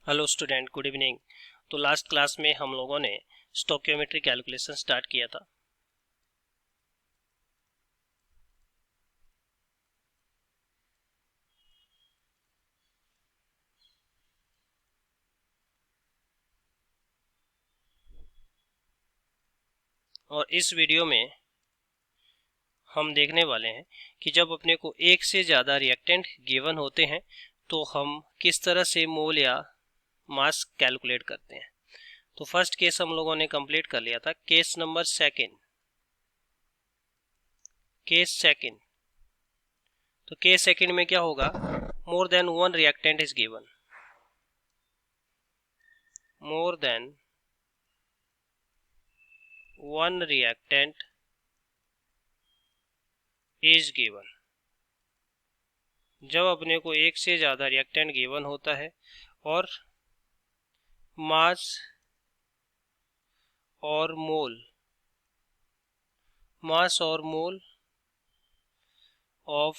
Hello student, good evening. तो last class में हम लोगों ने स्टोकियोमेट्री कैलकुलेशन स्टार्ट किया था। और इस वीडियो में हम देखने वाले हैं कि जब अपने को एक से ज़्यादा रिएक्टेंट गिवन होते हैं तो हम किस तरह से मोल या मास कैलकुलेट करते हैं। तो फर्स्ट केस हम लोगों ने कंप्लीट कर लिया था। केस नंबर सेकेंड, तो केस सेकेंड में क्या होगा? More than one reactant is given, more than one reactant is given. जब अपने को एक से ज़्यादा रिएक्टेंट गिवन होता है और मास और mole of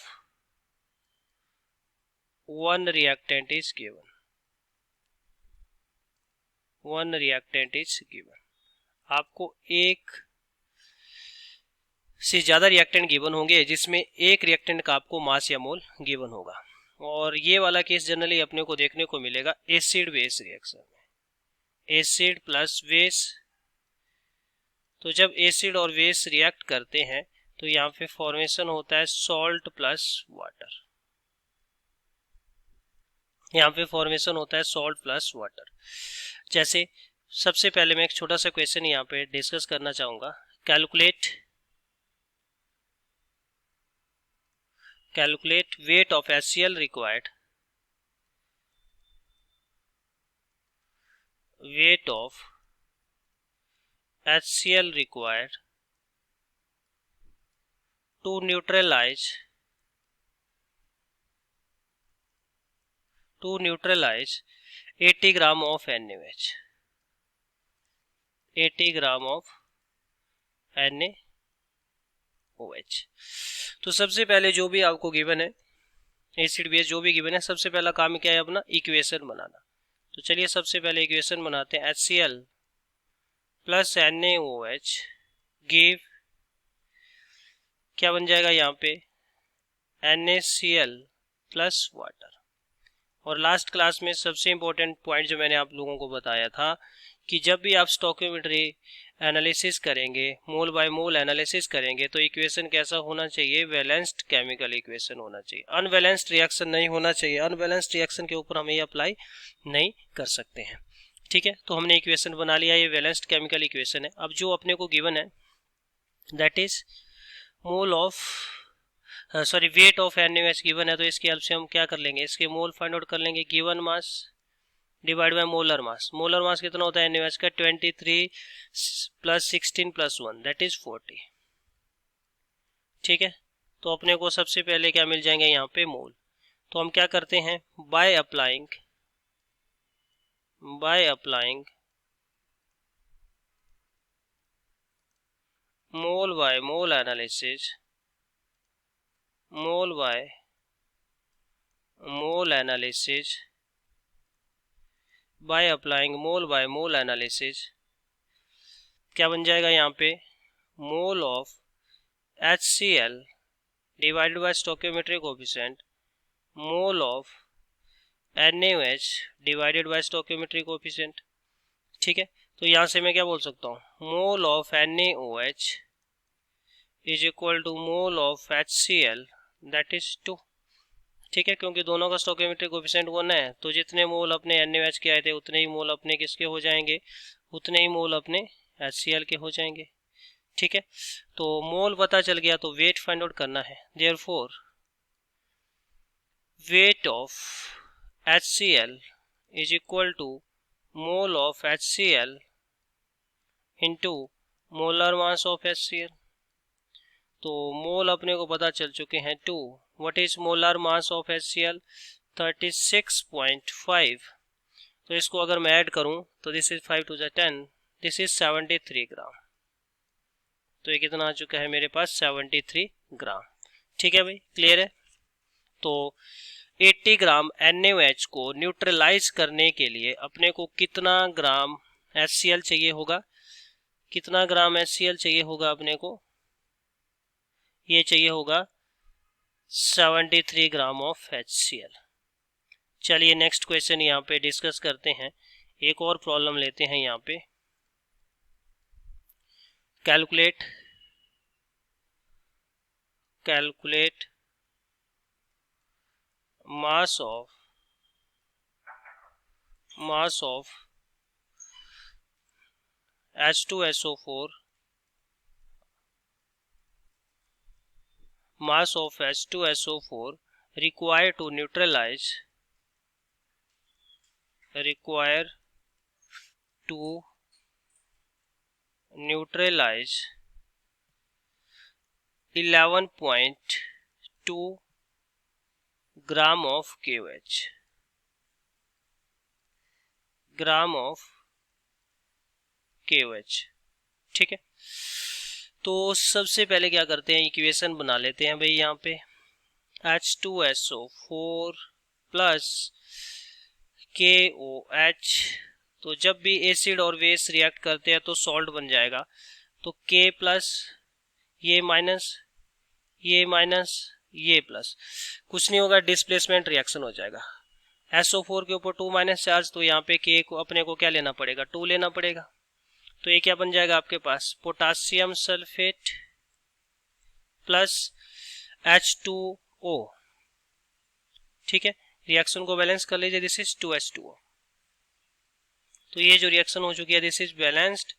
one reactant is given. आपको एक से ज़्यादा रिएक्टेंट गिवन होंगे जिसमें एक रिएक्टेंट का आपको मास या मोल गिवन होगा। और ये वाला केस जनरली अपने को देखने को मिलेगा एसिड बेस रिएक्शन में, एसिड प्लस बेस। तो जब एसिड और बेस रिएक्ट करते हैं तो यहाँ पे फॉर्मेशन होता है सॉल्ट प्लस वाटर, यहाँ पे फॉर्मेशन होता है सॉल्ट प्लस वाटर। जैसे सबसे पहले मैं एक छोटा सा क्वेश्चन यहाँ पे डिस्कस करना चाहूँगा। Calculate wait of HCl required, weight of HCl required to neutralize 80 gram of NaOH, 80 gram of NaOH। तो सबसे पहले जो भी आपको गिवन है, एसिड बेस जो भी गिवन है, सबसे पहला काम क्या है? अपना इक्वेशन बनाना। तो चलिए सबसे पहले इक्वेशन बनाते हैं। HCl प्लस NaOH गिव, क्या बन जाएगा यहाँ पे? NaCl plus water. और लास्ट क्लास में सबसे इम्पोर्टेंट पॉइंट जो मैंने आप लोगों को बताया था कि जब भी आप स्टोकियोमेट्री एनालिसिस करेंगे, मोल बाय मोल एनालिसिस करेंगे, तो इक्वेशन कैसा होना चाहिए? बैलेंस्ड केमिकल इक्वेशन होना चाहिए। अनबैलेंस्ड रिएक्शन नहीं होना चाहिए। अनबैलेंस्ड रिएक्शन के ऊपर हम ये अप्लाई नहीं कर सकते हैं। ठीक है, तो हमने इक्वेशन बना लिया, ये बैलेंस्ड केमिकल इक्वेशन है। अब जो अपने को गिवन है that is mole of weight of NaOH given है, तो इसकी हेल्प से हम क्या कर लेंगे? इसके मोल फाइंड आउट कर लेंगे। Given mass divide by molar mass. Molar mass कितना होता है NaOH का? 23 प्लस 16 प्लस 1 दैट इज 40। ठीक है, तो अपने को सबसे पहले क्या मिल जाएंगे यहाँ पे? मोल। तो हम क्या करते हैं? By applying mole by mole analysis, by applying mole by mole analysis क्या बन जाएगा यहाँ पे? Mole of HCl divided by stoichiometric coefficient, mole of NaOH divided by stoichiometric coefficient. ठीक है, तो यहाँ से मैं क्या बोल सकता हूँ? Mole of NaOH is equal to mole of HCl that is 2। ठीक है, क्योंकि दोनों का स्टोकियोमेट्रिक कोएफिशिएंट 1 है, तो जितने मोल अपने NaOH के आए थे उतने ही मोल अपने किसके हो जाएंगे? उतने ही मोल अपने HCl के हो जाएंगे। ठीक है, तो मोल पता चल गया, तो वेट फाइंड आउट करना है। Therefore weight of HCl is equal to mole of HCl into molar mass of HCl। तो मोल अपने को पता चल चुके हैं 2। What is molar mass of HCl? 36.5। तो इसको अगर मैं ऐड करूं तो this is 5 to the 10, this is 73 ग्राम। तो ये कितना आ चुका है मेरे पास? 73 ग्राम। ठीक है भाई, क्लियर है? तो 80 ग्राम NaOH को न्यूट्रलाइज करने के लिए अपने को कितना ग्राम HCl चाहिए होगा? कितना ग्राम HCl चाहिए होगा अपने को? ये चाहिए होगा 73 ग्राम ऑफ HCl। चलिए नेक्स्ट क्वेश्चन यहाँ पे डिस्कस करते हैं। एक और प्रॉब्लम लेते हैं यहाँ पे। Calculate mass of H2SO4 required to neutralize 11.2 gram of KOH। ठीक है, तो सबसे पहले क्या करते हैं, इक्वेशन बना लेते हैं भाई। यहाँ पे H2SO4 प्लस KOH, तो जब भी एसिड और बेस रिएक्ट करते हैं तो सॉल्ट बन जाएगा। तो K प्लस ये माइनस ये प्लस, कुछ नहीं होगा, डिस्प्लेसमेंट रिएक्शन हो जाएगा। SO4 के ऊपर 2 माइनस चार्ज, तो यहाँ पे K को अपने को क्या लेना पड़ेगा, 2 लेना पड़ेगा। तो ये क्या बन जाएगा आपके पास, पोटासियम सल्फेट प्लस H2O। ठीक है, रिएक्शन को बैलेंस कर लीजिए, दिस इज 2H2O। तो ये जो रिएक्शन हो चुकी है, this is balanced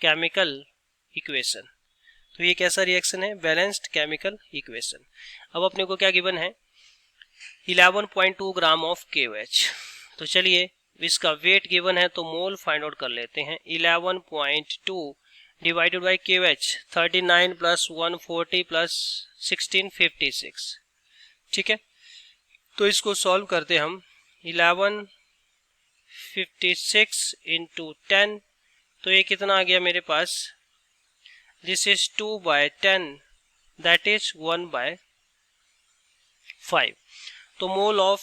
chemical equation. तो ये कैसा रिएक्शन है, बैलेंस्ड केमिकल इक्वेशन। अब अपने को क्या गिवन है, 11.2 ग्राम ऑफ KOH। तो चलिए इसका वेट गिवन है तो मोल फाइंड आउट कर लेते हैं। 11.2 divided by KOH 39 plus 140 plus 1656। ठीक है, तो इसको सॉल्व करते हम। 1156 इंटू 10, तो ये कितना आ गया मेरे पास, दिस इज 2/10, दैट इज 1/5। तो मोल ऑफ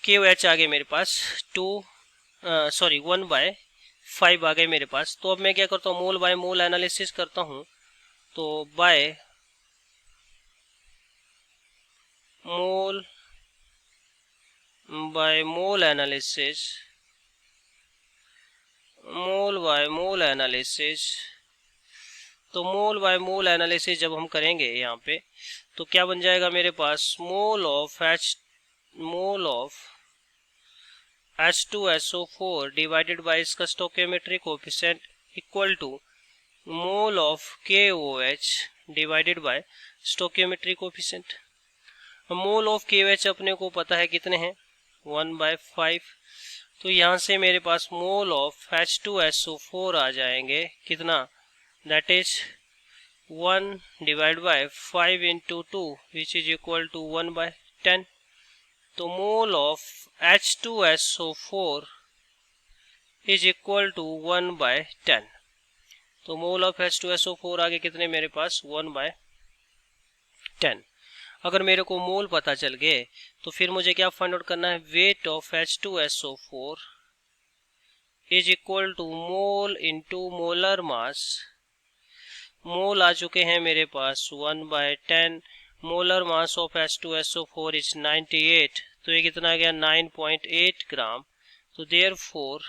KOH आ गए मेरे पास 1/5 आ गए मेरे पास। तो अब मैं क्या करता हूँ, मोल बाय मोल एनालिसिस करता हूँ। तो बाय मोल एनालिसिस, तो मोल बाय मोल एनालिसिस जब हम करेंगे यहाँ पे, तो क्या बन जाएगा मेरे पास, mole of H2SO4 divided by इसका stoichiometric coefficient equal to mole of KOH divided by stoichiometric coefficient. Mole of KOH अपने को पता है कितने हैं, 1/5। तो यहाँ से मेरे पास मोल ऑफ H2SO4 आ जाएंगे कितना, that is 1 divide by 5 into 2 which is equal to 1/10। तो mole of H2SO4 is equal to 1/10। तो मोल ऑफ H2SO4 आगे कितने मेरे पास, 1/10। अगर मेरे को मोल पता चल गए तो फिर मुझे क्या फाइंड आउट करना है, weight of H2SO4 is equal to mole into molar mass. Mole आ चुके हैं मेरे पास 1/10, molar mass of H2SO4 is 98, तो ये कितना आ गया, 9.8 ग्राम। तो therefore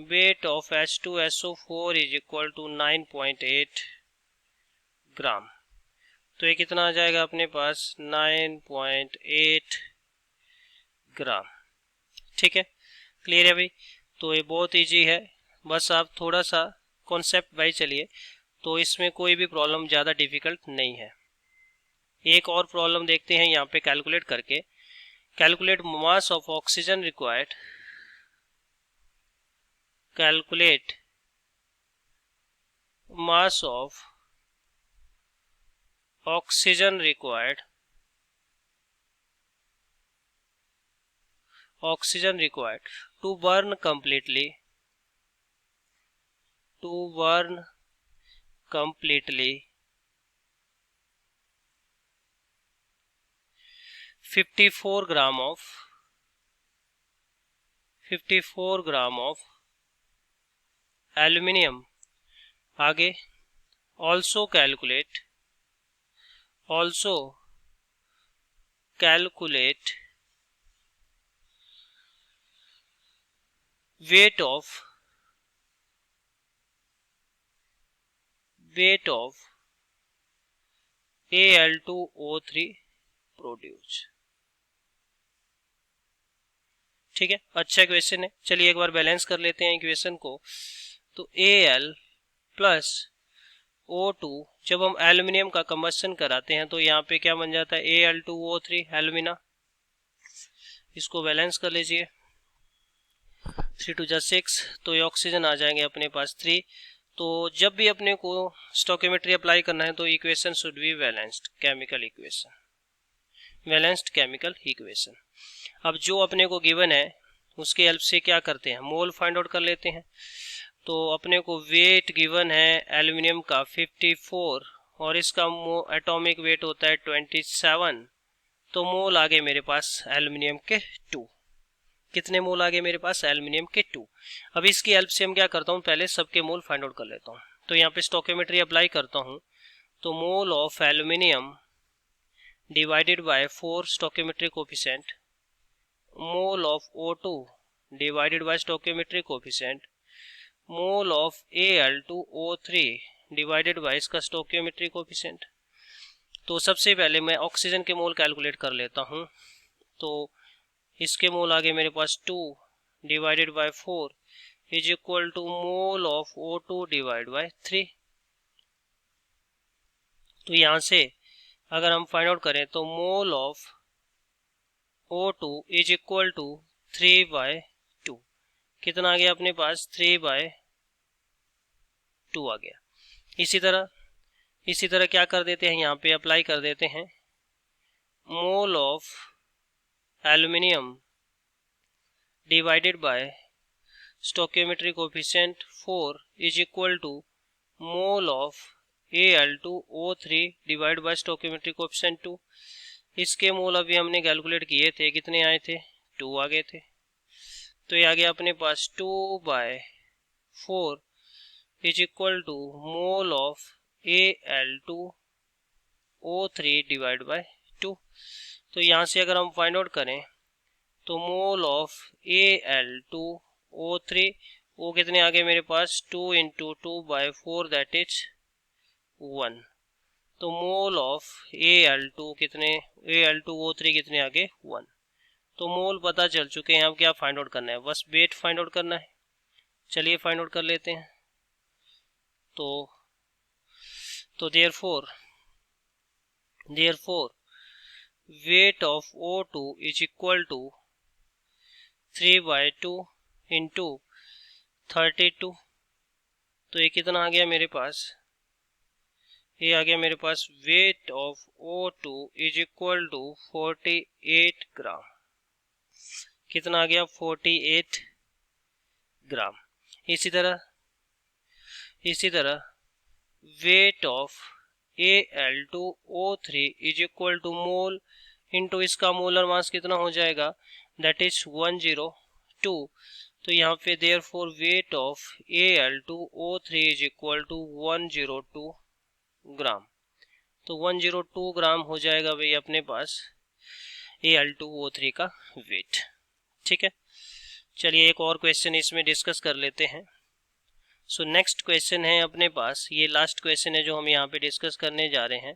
weight of H2SO4 is equal to 9.8 gram. तो ये कितना आ जाएगा अपने पास, 9.8 ग्राम। ठीक है, क्लियर है भाई। तो ये बहुत इजी है, बस आप थोड़ा सा कॉन्सेप्ट वाइज चलिए, तो इसमें कोई भी प्रॉब्लम ज़्यादा डिफिकल्ट नहीं है। एक और प्रॉब्लम देखते हैं यहाँ पे कैलकुलेट करके। Calculate mass of oxygen required, calculate mass of oxygen required to burn completely 54 gram of aluminium. आगे also calculate weight of Al2O3 produce. ठीक है, अच्छा क्वेश्चन है। चलिए एक बार बैलेंस कर लेते हैं इक्वेशन को। तो Al प्लस O2, जब हम एल्यूमिनियम का कंबस्शन कराते हैं तो यहाँ पे क्या बन जाता है, Al2O3 एल्यूमिना। इसको बैलेंस कर लीजिए, 3 2 6, तो ये ऑक्सीजन आ जाएंगे अपने पास 3। तो जब भी अपने को स्टोकियोमेट्री अप्लाई करना है तो equation should be balanced chemical equation. अब जो अपने को गिवन है उसके हेल्प से क्या करते हैं, मोल फाइंड आउट कर लेते हैं। तो अपने को वेट गिवन है एल्यूमिनियम का 54 और इसका एटॉमिक वेट होता है 27। तो मोल आ गए मेरे पास एल्यूमिनियम के 2। कितने मोल आ गए मेरे पास, एल्यूमिनियम के 2। अब इसकी हेल्प से हम क्या करता हूँ, पहले सबके मोल फाइंड आउट कर लेता हूँ। तो यहाँ पे स्टोकियोमेट्री अप्लाई करता हूँ। तो mole of aluminium divided by 4 stoichiometry coefficient, mole of O2 divided by stoichiometry coefficient, mole of Al2O3 divided by इसका स्टोकियोमेट्री कोफिशिएंट। तो सबसे पहले मैं ऑक्सीजन के मोल कैलकुलेट कर लेता हूँ। तो इसके मोल आगे मेरे पास 2 divided by 4 is equal to mole of O2 divide by 3। तो यहाँ से अगर हम फाइंड आउट करें तो mole of O2 is equal to 3 by 2। कितना आ गया अपने पास, 3 बाय 2 आ गया। इसी तरह क्या कर देते हैं, यहाँ पे अप्लाई कर देते हैं। Mole of aluminium divided by stoichiometry coefficient 4 is equal to mole of Al2O3 divide by stoichiometry coefficient 2। इसके मोल अभी हमने कैलकुलेट किए थे, कितने आए थे, 2 आ गए थे। तो ये आ गया अपने पास 2 by 4 is equal to mole of Al2O3 divide by 2। तो यहाँ से अगर हम फाइंड आउट करें तो मोल ऑफ Al2O3 वो कितने आ गए मेरे पास, 2 इंटू 2 बाय 4 दैट इज 1। तो मोल ऑफ Al2O3 कितने आ गए, 1। तो मोल पता चल चुके हैं। अब क्या फाइंड आउट करना है, बस वेट फाइंड आउट करना है। चलिए फाइंड आउट कर लेते हैं। तो therefore weight of O2 is equal to 3 by 2 into 32। तो ये कितना आ गया मेरे पास, ये आ गया मेरे पास weight of O2 is equal to 48 gram. कितना आ गया, 48 ग्राम। इसी तरह weight of Al2O3 is equal to mole into इसका मोलर मास कितना हो जाएगा, दैट इज 102। तो यहाँ पे therefore weight of Al2O3 is equal to 102 gram. तो 102 ग्राम हो जाएगा भाई अपने पास Al2O3 का वेट। ठीक है, चलिए एक और क्वेश्चन इसमें डिस्कस कर लेते हैं। सो नेक्स्ट क्वेश्चन है अपने पास, ये लास्ट क्वेश्चन है जो हम यहाँ पे डिस्कस करने जा रहे हैं।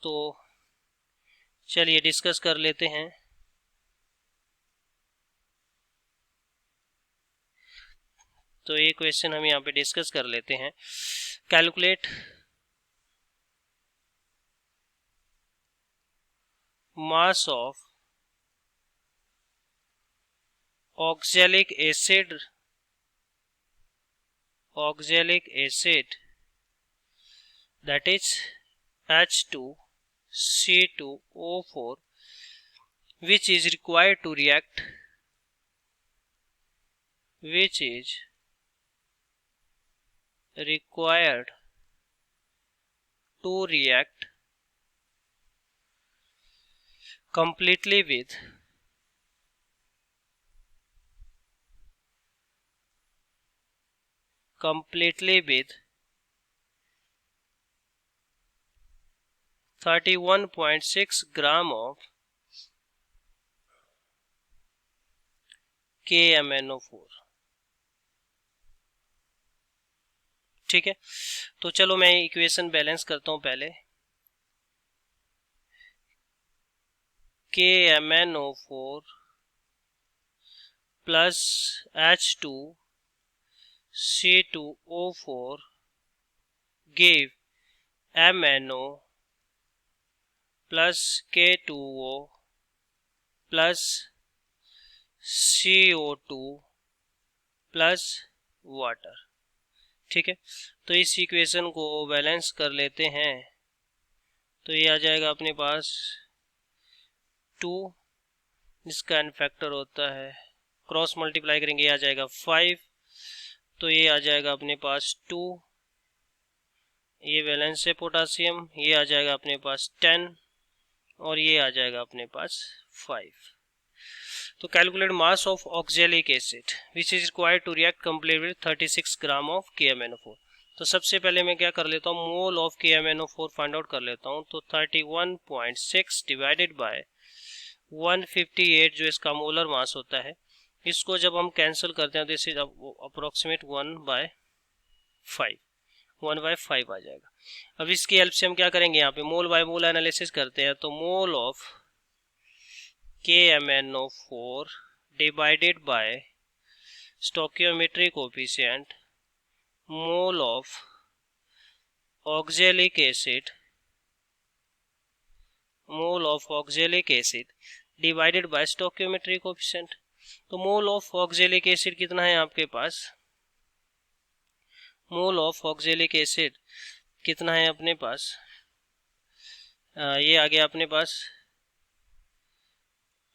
तो चलिए डिस्कस कर लेते हैं। तो ये क्वेश्चन हम यहाँ पे डिस्कस कर लेते हैं। Calculate mass of oxalic acid that is H2C2O4 which is required to react completely with 31.6 gram of KMnO4। ठीक है, तो चलो मैं इक्वेशन बैलेंस करता हूं पहले। KMnO4 plus H2C2O4 give MnO plus K2O plus CO2 plus water. ठीक है, तो इस इक्वेशन को बैलेंस कर लेते हैं, तो ये आ जाएगा अपने पास 2, जिसका n फैक्टर होता है, क्रॉस मल्टीप्लाई करेंगे ये आ जाएगा 5, तो ये आ जाएगा अपने पास 2, ये बैलेंस है पोटासियम, ये आ जाएगा अपने पास 10 और ये आ जाएगा अपने पास 5। तो calculate mass of oxalic acid which is required to react complete with 36 gram of KMnO4। तो सबसे पहले मैं क्या कर लेता हूँ, mole of KMnO4 find out कर लेता हूँ। तो 31.6 डिवाइडेड बाय 158 जो इसका मोलर मास होता है, इसको जब हम कैंसिल करते हैं तो इसे अप्रोक्सीमेट 1/5 आ जाएगा। अब इसकी हेल्प से हम क्या करेंगे, यहाँ पे मोल बाय मोल एनालिसिस करते हैं। तो mole of KMnO4 divided by stoichiometry coefficient mole of oxalic acid divided by stoichiometry coefficient। तो मोल ऑफ ऑक्जेलिक एसिड कितना है आपके पास, मोल ऑफ ऑक्जेलिक एसिड कितना है अपने पास, ये आ गया अपने पास,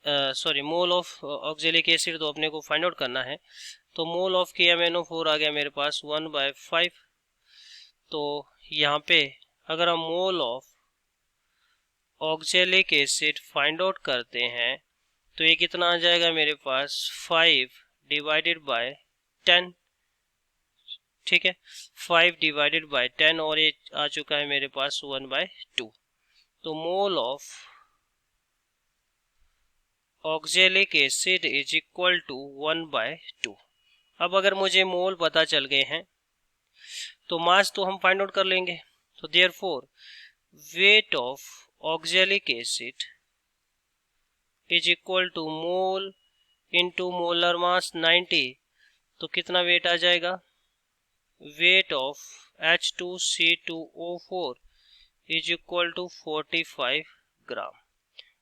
sorry mole of oxalic acid तो अपने को फाइंड आउट करना है। तो मोल ऑफ KMnO4 आ गया मेरे पास 1/5। तो यहाँ पे अगर हम मोल of oxalic acid find out करते हैं तो ये कितना आ जाएगा मेरे पास 5 डिवाइडेड बाय 10। ठीक है, 5 डिवाइडेड बाय 10 और ये आ चुका है मेरे पास 1/2। तो mole of oxalic acid is equal to 1/2। अब अगर मुझे मोल पता चल गए हैं तो मास तो हम फाइंड आउट कर लेंगे। तो therefore weight of oxalic acid is equal to mole into molar mass 90। तो कितना वेट आ जाएगा, weight of H2C2O4 is equal to 45 gram.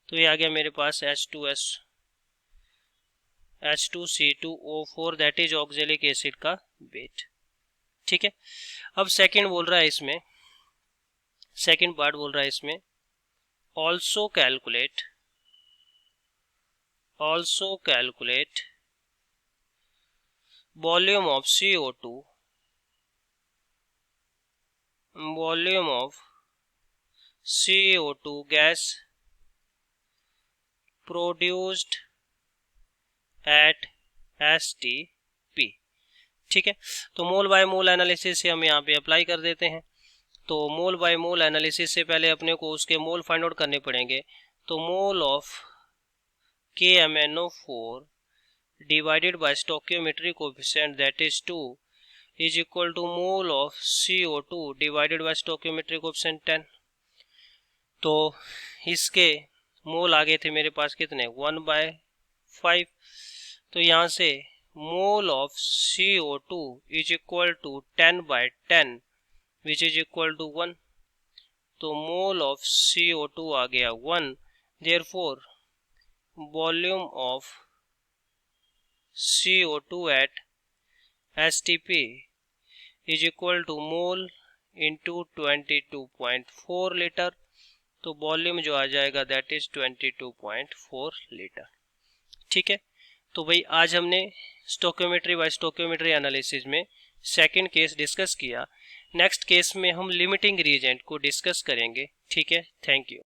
तो ये आ गया मेरे पास H2C2O4 that is oxalic acid का वेट। ठीक है, अब सेकंड बोल रहा है इसमें, सेकंड पार्ट बोल रहा है इसमें also calculate volume of CO2 gas produced at STP। ठीक है, तो मोल बाय मोल एनालिसिस से हम यहाँ पे अप्लाई कर देते हैं। तो मोल बाय मोल एनालिसिस से पहले अपने को उसके मोल फाइंड आउट करने पड़ेंगे। तो mole of KMnO4 divided by stoichiometry coefficient that is 2 is equal to mole of CO2 divided by stoichiometry coefficient 10। तो इसके मोल आ गए थे मेरे पास कितने 1/5। तो यहाँ से mole of CO2 is equal to 10/10 which is equal to 1। तो मोल ऑफ CO2 आ गया 1। Therefore volume of CO2 at STP is equal to mole into 22.4 litre. तो वॉल्यूम जो आ जाएगा दैट इज 22.4 लीटर। ठीक है, तो भाई आज हमने स्टोकियोमेट्री बाय स्टोकियोमेट्री एनालिसिस में सेकंड केस डिस्कस किया। नेक्स्ट केस में हम लिमिटिंग रीजेंट को डिस्कस करेंगे। ठीक है, थैंक यू।